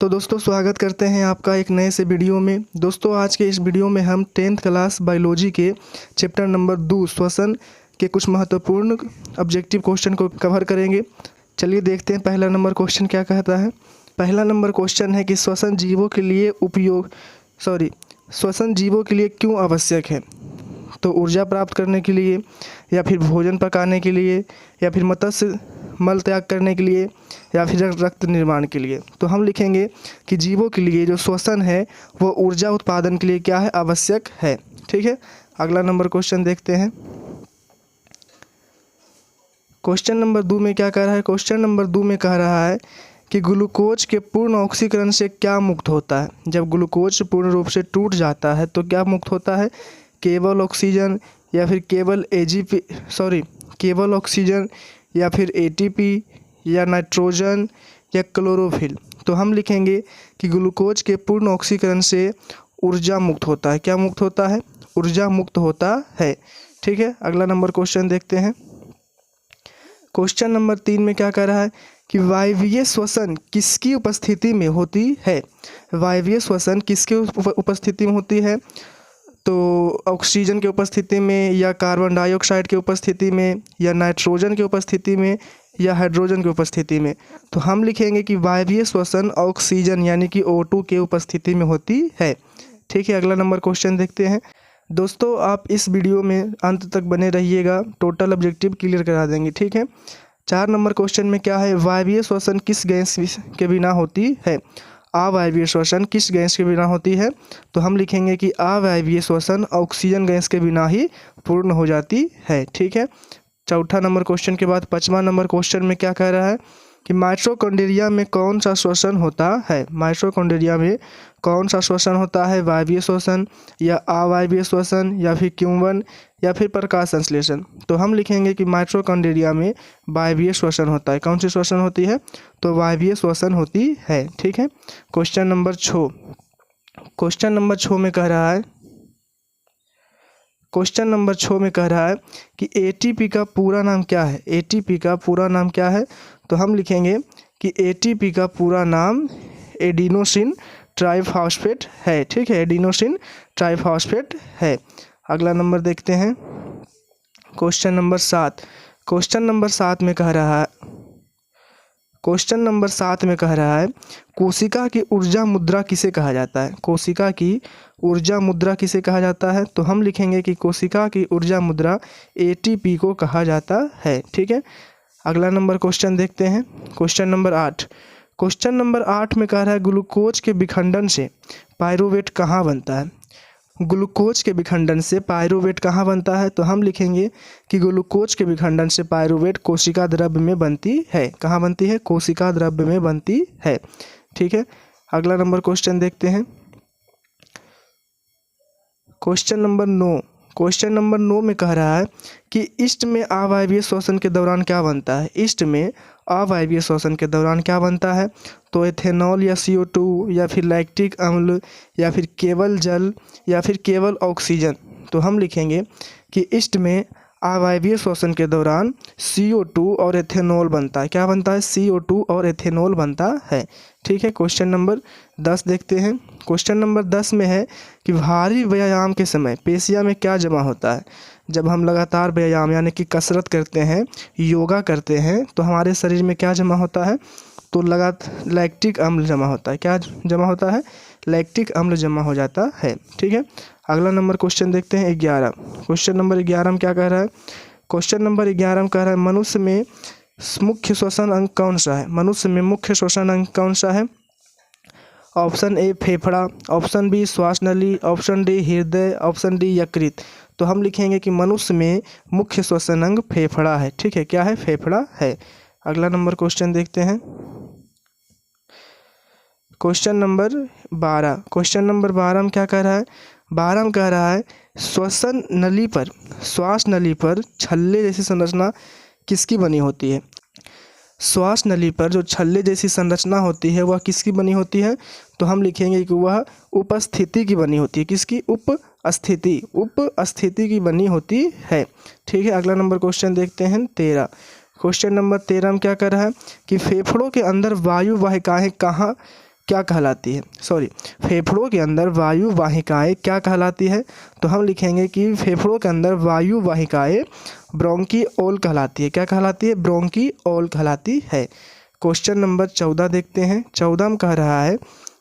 तो दोस्तों स्वागत करते हैं आपका एक नए से वीडियो में। दोस्तों आज के इस वीडियो में हम 10th क्लास बायोलॉजी के चैप्टर नंबर 2 श्वसन के कुछ महत्वपूर्ण ऑब्जेक्टिव क्वेश्चन को कवर करेंगे। चलिए देखते हैं पहला नंबर क्वेश्चन क्या कहता है। पहला नंबर क्वेश्चन है कि श्वसन जीवों के लिए क्यों आवश्यक है। तो ऊर्जा प्राप्त करने के लिए, या फिर भोजन पकाने के लिए, या फिर मत्स्य मल त्याग करने के लिए, या फिर रक्त निर्माण के लिए। तो हम लिखेंगे कि जीवों के लिए जो श्वसन है वो ऊर्जा उत्पादन के लिए क्या है, आवश्यक है। ठीक है, अगला नंबर क्वेश्चन देखते हैं। क्वेश्चन नंबर 2 में क्या कह रहा है। क्वेश्चन नंबर 2 में कह रहा है कि ग्लूकोज के पूर्ण ऑक्सीकरण से क्या मुक्त होता है। जब ग्लूकोज पूर्ण रूप से टूट जाता है तो क्या मुक्त होता है, केवल ऑक्सीजन, या फिर केवल ऑक्सीजन, या फिर एटीपी, या नाइट्रोजन, या क्लोरोफिल। तो हम लिखेंगे कि ग्लूकोज के पूर्ण ऑक्सीकरण से ऊर्जा मुक्त होता है। क्या मुक्त होता है, ऊर्जा मुक्त होता है। ठीक है, अगला नंबर क्वेश्चन देखते हैं। क्वेश्चन नंबर 3 में क्या कह रहा है कि वायवीय श्वसन किसकी उपस्थिति में होती है। वायवीय श्वसन किसकी उपस्थिति में होती है, तो ऑक्सीजन की उपस्थिति में, या कार्बन डाइऑक्साइड की उपस्थिति में, या नाइट्रोजन की उपस्थिति में, या हाइड्रोजन की उपस्थिति में। तो हम लिखेंगे कि वायवीय श्वसन ऑक्सीजन यानी कि O2 के उपस्थिति में होती है। ठीक है, अगला नंबर क्वेश्चन देखते हैं। दोस्तों आप इस वीडियो में अंत तक बने रहिएगा, टोटल ऑब्जेक्टिव क्लियर करा देंगे। ठीक है, 4 नंबर क्वेश्चन में क्या है, वायवीय श्वसन किस गैस के बिना होती है। अवायवीय श्वसन किस गैस के बिना होती है। तो हम लिखेंगे कि अवायवीय श्वसन ऑक्सीजन गैस के बिना ही पूर्ण हो जाती है। ठीक है, चौथा नंबर क्वेश्चन के बाद 5वां नंबर क्वेश्चन में क्या कह रहा है कि माइटोकॉन्ड्रिया में कौन सा श्वसन होता है। माइटोकॉन्ड्रिया में कौन सा श्वसन होता है, वायवीय श्वसन, या अवायवीय श्वसन, या फिर क्यूवन, या फिर प्रकाश संश्लेषण। तो हम लिखेंगे कि माइटोकॉन्ड्रिया में वायवीय श्वसन होता है। कौन सी श्वसन होती है, तो वायवीय श्वसन होती है। ठीक है, क्वेश्चन नंबर 6। क्वेश्चन नंबर 6 में कह रहा है कि एटीपी का पूरा नाम क्या है। एटीपी का पूरा नाम क्या है, तो हम लिखेंगे कि एटीपी का पूरा नाम एडिनोसिन ट्राइफॉस्फेट है। ठीक है, एडिनोसिन ट्राइफॉस्फेट है। अगला नंबर देखते हैं, क्वेश्चन नंबर 7। क्वेश्चन नंबर 7 में कह रहा है कोशिका की ऊर्जा मुद्रा किसे कहा जाता है। कोशिका की ऊर्जा मुद्रा किसे कहा जाता है, तो हम लिखेंगे कि कोशिका की ऊर्जा मुद्रा एटीपी को कहा जाता है। ठीक है, अगला नंबर क्वेश्चन देखते हैं। Question number 8। क्वेश्चन नंबर 8 में कह रहा है ग्लूकोज के विखंडन से पायरुवेट कहाँ बनता है। ग्लूकोज के विखंडन से पायरुवेट कहाँ बनता है, तो हम लिखेंगे कि ग्लूकोज के विखंडन से पायरुवेट कोशिका द्रव्य में बनती है। कहाँ बनती है, कोशिका द्रव्य में बनती है। ठीक है, अगला नंबर क्वेश्चन देखते हैं। Question number 9। क्वेश्चन नंबर 9 में कह रहा है कि ईस्ट में अवायवीय श्वसन के दौरान क्या बनता है। ईस्ट में अवायवीय श्वसन के दौरान क्या बनता है, तो एथेनॉल, या CO2, या फिर लैक्टिक अम्ल, या फिर केवल जल, या फिर केवल ऑक्सीजन। तो हम लिखेंगे कि ईस्ट में अवायवीय श्वसन के दौरान CO2 और एथेनॉल बनता है। क्या बनता है, CO2 और एथेनॉल बनता है। ठीक है, क्वेश्चन नंबर 10 देखते हैं। क्वेश्चन नंबर 10 में है कि भारी व्यायाम के समय पेशियाँ में क्या जमा होता है। जब हम लगातार व्यायाम यानी कि कसरत करते हैं, योगा करते हैं, तो हमारे शरीर में क्या जमा होता है, तो लैक्टिक अम्ल जमा होता है। क्या जमा होता है, लैक्टिक अम्ल जमा हो जाता है। ठीक है, अगला नंबर क्वेश्चन देखते हैं 11। क्वेश्चन नंबर 11 में क्या कह रहा है। क्वेश्चन नंबर 11 में कह रहा है मनुष्य में मुख्य श्वसन अंग कौन सा है। मनुष्य में मुख्य श्वसन अंग कौन सा है। ऑप्शन ए फेफड़ा, ऑप्शन बी श्वास नली, ऑप्शन डी हृदय, ऑप्शन डी यकृत। तो हम लिखेंगे कि मनुष्य में मुख्य श्वसन अंग फेफड़ा है। ठीक है, क्या है, फेफड़ा है। अगला नंबर क्वेश्चन देखते हैं। Question number 12। क्वेश्चन नंबर 12 में क्या कह रहा है। 12 में कह रहा है श्वास नली पर छल्ले जैसी संरचना किसकी बनी होती है। श्वास नली पर जो छल्ले जैसी संरचना होती है वह किसकी बनी होती है, तो हम लिखेंगे कि वह उपस्थिति की बनी होती है। किसकी, उपस्थिति की बनी होती है। ठीक है, अगला नंबर क्वेश्चन देखते हैं 13। क्वेश्चन नंबर 13 में क्या कर रहा है कि फेफड़ों के अंदर वायु वाहिकाएं कहाँ क्या कहलाती है, सॉरी, फेफड़ों के अंदर वायु वाहिकाएं क्या कहलाती है? तो हम लिखेंगे कि फेफड़ों के अंदर वायु वाहिकाएं ब्रोंकिओल कहलाती है। क्या कहलाती है? ब्रोंकिओल कहलाती है। क्वेश्चन नंबर 14 देखते हैं। 14 में कह रहा है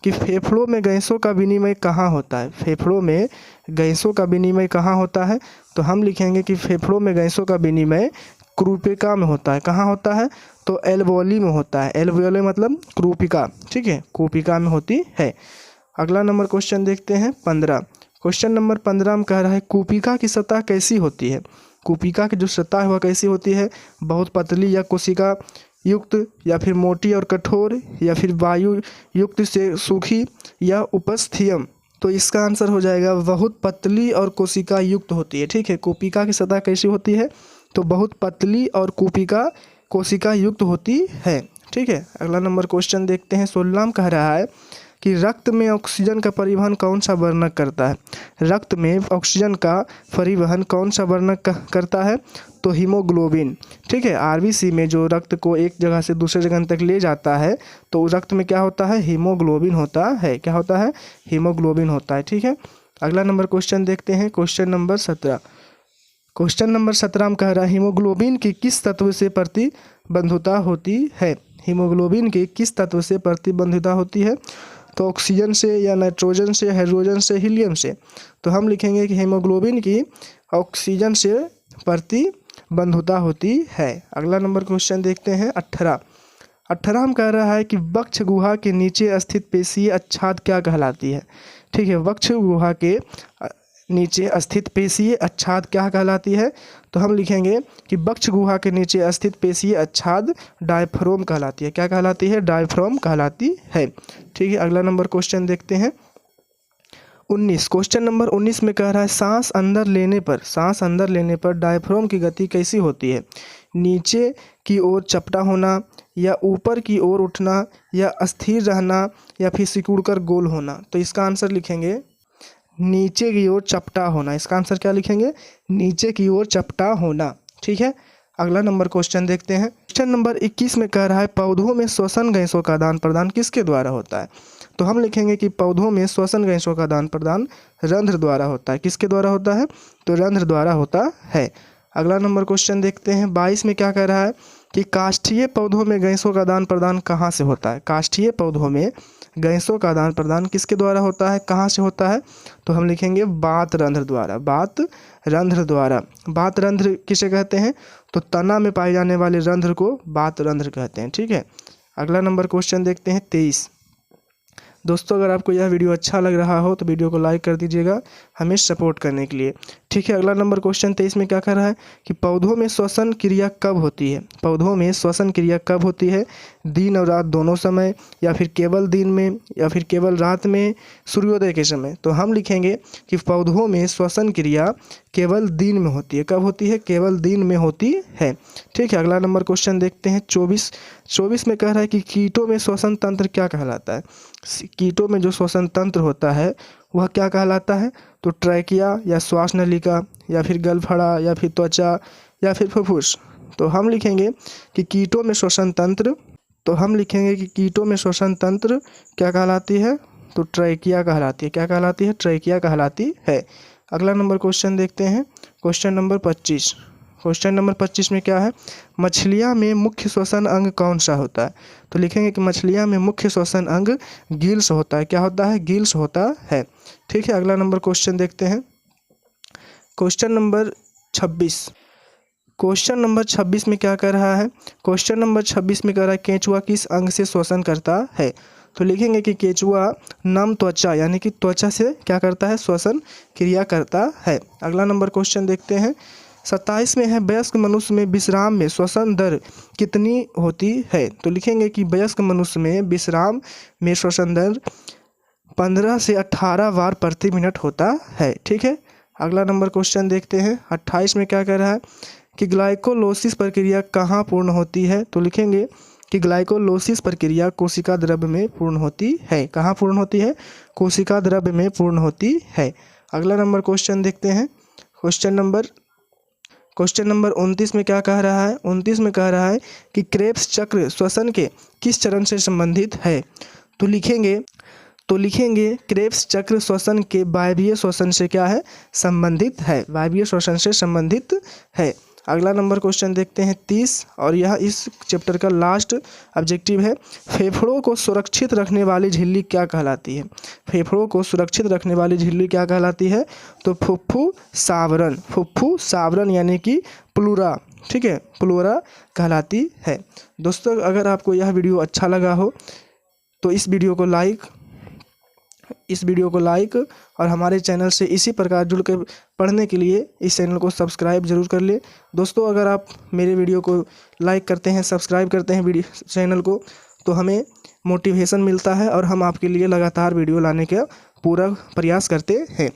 कि फेफड़ों में गैसों का विनिमय कहाँ होता है? फेफड़ों में गैसों का विनिमय कहाँ होता है? तो हम लिखेंगे कि फेफड़ों में गैसों का विनिमय क्रूपिका में होता है। कहाँ होता है? तो एल्वोली में होता है। एल्वोली मतलब क्रूपिका, ठीक है, क्रूपिका में होती है। अगला नंबर क्वेश्चन देखते हैं 15। क्वेश्चन नंबर 15 में कह रहा है कूपिका की सतह कैसी होती है? कूपिका की जो सतह है वह कैसी होती है? बहुत पतली या कोशिका युक्त, या फिर मोटी और कठोर, या फिर वायु युक्त से सूखी, या उपस्थीयम? तो इसका आंसर हो जाएगा बहुत पतली और कोशिका युक्त होती है। ठीक है, कूपिका की सतह कैसी होती है? तो बहुत पतली और कूपिका कोशिका युक्त होती है। ठीक है, अगला नंबर क्वेश्चन देखते हैं। 16 में कह रहा है कि रक्त में ऑक्सीजन का परिवहन कौन सा वर्णक करता है? रक्त में ऑक्सीजन का परिवहन कौन सा वर्णक करता है? तो हीमोग्लोबिन। ठीक है, आरबीसी में जो रक्त को एक जगह से दूसरे जगह तक ले जाता है तो रक्त में क्या होता है? हीमोग्लोबिन होता है। क्या होता है? हीमोग्लोबिन होता है। ठीक है, अगला नंबर क्वेश्चन देखते हैं। Question number 17। क्वेश्चन नंबर 17 में कह रहा है हीमोग्लोबिन की किस तत्व से प्रतिबंधुता होती है? हीमोग्लोबिन की किस तत्व से प्रतिबंधुता होती है? तो ऑक्सीजन से, या नाइट्रोजन से, हाइड्रोजन से, हीलियम से? तो हम लिखेंगे कि हीमोग्लोबिन की ऑक्सीजन से प्रतिबंधुता होती है। अगला नंबर क्वेश्चन देखते हैं 18। 18 में कह रहा है कि वक्ष गुहा के नीचे स्थित पेशीय अच्छाद क्या कहलाती है? ठीक है, वक्ष गुहा के नीचे स्थित पेशीय अच्छाद क्या कहलाती है? तो हम लिखेंगे कि वक्ष गुहा के नीचे स्थित पेशीय अच्छाद डायफ्राम कहलाती है। क्या कहलाती है? डायफ्राम कहलाती है। ठीक है, अगला नंबर क्वेश्चन देखते हैं 19। क्वेश्चन नंबर 19 में कह रहा है सांस अंदर लेने पर डायफ्राम की गति कैसी होती है? नीचे की ओर चपटा होना, या ऊपर की ओर उठना, या अस्थिर रहना, या फिर सिकुड़कर गोल होना? तो इसका आंसर लिखेंगे नीचे की ओर चपटा होना। इसका आंसर क्या लिखेंगे? नीचे की ओर चपटा होना। ठीक है, अगला नंबर क्वेश्चन देखते हैं। क्वेश्चन नंबर 21 में कह रहा है पौधों में श्वसन गैसों का आदान प्रदान किसके द्वारा होता है? तो हम लिखेंगे कि पौधों में श्वसन गैसों का आदान प्रदान रंध्र द्वारा होता है। किसके द्वारा होता है? तो रंध्र द्वारा होता है। अगला नंबर क्वेश्चन देखते हैं 22 में क्या कह रहा है कि काष्ठीय पौधों में गैसों का आदान प्रदान कहाँ से होता है? काष्ठीय पौधों में गैसों का आदान प्रदान किसके द्वारा होता है? कहाँ से होता है? तो हम लिखेंगे बात रंध्र द्वारा। बात रंध्र द्वारा। बात रंध्र किसे कहते हैं? तो तना में पाए जाने वाले रंध्र को बात रंध्र कहते हैं। ठीक है, अगला नंबर क्वेश्चन देखते हैं 23। दोस्तों, अगर आपको यह वीडियो अच्छा लग रहा हो तो वीडियो को लाइक कर दीजिएगा हमें सपोर्ट करने के लिए। ठीक है, अगला नंबर क्वेश्चन 23 में क्या कह रहा है कि पौधों में श्वसन क्रिया कब होती है? पौधों में श्वसन क्रिया कब होती है? दिन और रात दोनों समय, या फिर केवल दिन में, या फिर केवल रात में, सूर्योदय के समय? तो हम लिखेंगे कि पौधों में श्वसन क्रिया केवल दिन में होती है। कब होती है? केवल दिन में होती है। ठीक है, अगला नंबर क्वेश्चन देखते हैं 24। 24 में कह रहा है कि कीटों में श्वसन तंत्र क्या कहलाता है? कीटों में जो श्वसन तंत्र होता है वह क्या कहलाता है? तो ट्रैकिया, या श्वास नलिका, या फिर गलफड़ा, या फिर त्वचा, या फिर फुफ्फुस? तो हम लिखेंगे कि कीटों में श्वसन तंत्र क्या कहलाती है? तो ट्रैकिया कहलाती है। क्या कहलाती है? ट्रैकिया कहलाती है। अगला नंबर क्वेश्चन देखते हैं। Question number 25। क्वेश्चन नंबर 25 में क्या है? मछलियाँ में मुख्य श्वसन अंग कौन सा होता है? तो लिखेंगे कि मछलियाँ में मुख्य श्वसन अंग गिल्स होता है। क्या होता है? गिल्स होता है। ठीक है, अगला नंबर क्वेश्चन देखते हैं। Question number 26। क्वेश्चन नंबर 26 में क्या कर रहा है? क्वेश्चन नंबर 26 में कह रहा है केंचुआ किस अंग से श्वसन करता है? तो लिखेंगे कि केंचुआ नम त्वचा, यानी कि त्वचा से क्या करता है? श्वसन क्रिया करता है। अगला नंबर क्वेश्चन देखते हैं 27 में है वयस्क मनुष्य में विश्राम में श्वसन दर कितनी होती है? तो लिखेंगे कि वयस्क मनुष्य में विश्राम में श्वसन दर 15 से 18 बार प्रति मिनट होता है। ठीक है, अगला नंबर क्वेश्चन देखते हैं 28 में क्या कह रहा है कि ग्लाइकोलाइसिस प्रक्रिया कहाँ पूर्ण होती है? तो लिखेंगे कि ग्लाइकोलाइसिस प्रक्रिया कोशिका द्रव्य में पूर्ण होती है। कहाँ पूर्ण होती है? कोशिका द्रव्य में पूर्ण होती है। अगला नंबर क्वेश्चन देखते हैं। क्वेश्चन नंबर 29 में क्या कह रहा है? 29 में कह रहा है कि क्रेब्स चक्र श्वसन के किस चरण से संबंधित है? तो लिखेंगे क्रेब्स चक्र श्वसन के वायवीय श्वसन से क्या है, संबंधित है, वायवीय श्वसन से संबंधित है। अगला नंबर क्वेश्चन देखते हैं 30, और यह इस चैप्टर का लास्ट ऑब्जेक्टिव है। फेफड़ों को सुरक्षित रखने वाली झिल्ली क्या कहलाती है? फेफड़ों को सुरक्षित रखने वाली झिल्ली क्या कहलाती है? तो फुफ्फुस आवरण यानी कि प्लूरा, ठीक है, प्लूरा कहलाती है। दोस्तों, अगर आपको यह वीडियो अच्छा लगा हो तो इस वीडियो को लाइक और हमारे चैनल से इसी प्रकार जुड़ कर पढ़ने के लिए इस चैनल को सब्सक्राइब जरूर कर ले। दोस्तों, अगर आप मेरे वीडियो को लाइक करते हैं, सब्सक्राइब करते हैं वीडियो चैनल को, तो हमें मोटिवेशन मिलता है और हम आपके लिए लगातार वीडियो लाने का पूरा प्रयास करते हैं।